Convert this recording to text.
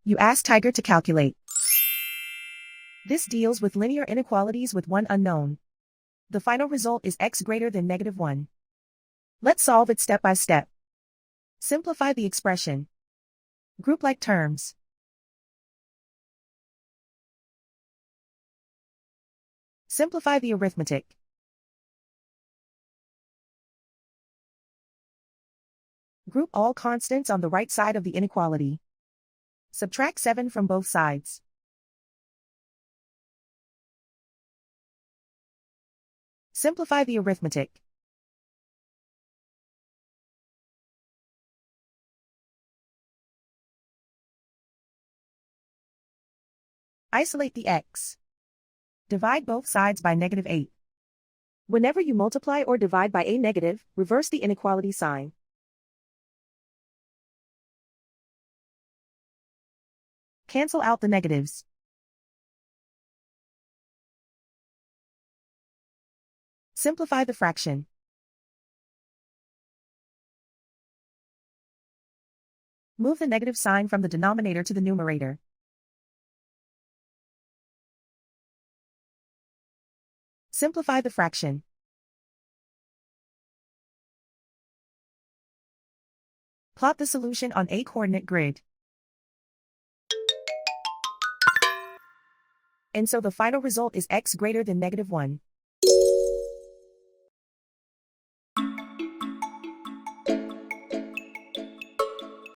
You ask Tiger to calculate. This deals with linear inequalities with one unknown. The final result is x greater than -1. Let's solve it step by step. Simplify the expression. Group like terms. Simplify the arithmetic. Group all constants on the right side of the inequality. Subtract 7 from both sides. Simplify the arithmetic. Isolate the x. Divide both sides by -8. Whenever you multiply or divide by a negative, reverse the inequality sign. Cancel out the negatives. Simplify the fraction. Move the negative sign from the denominator to the numerator. Simplify the fraction. Plot the solution on a coordinate grid. And so the final result is x greater than -1.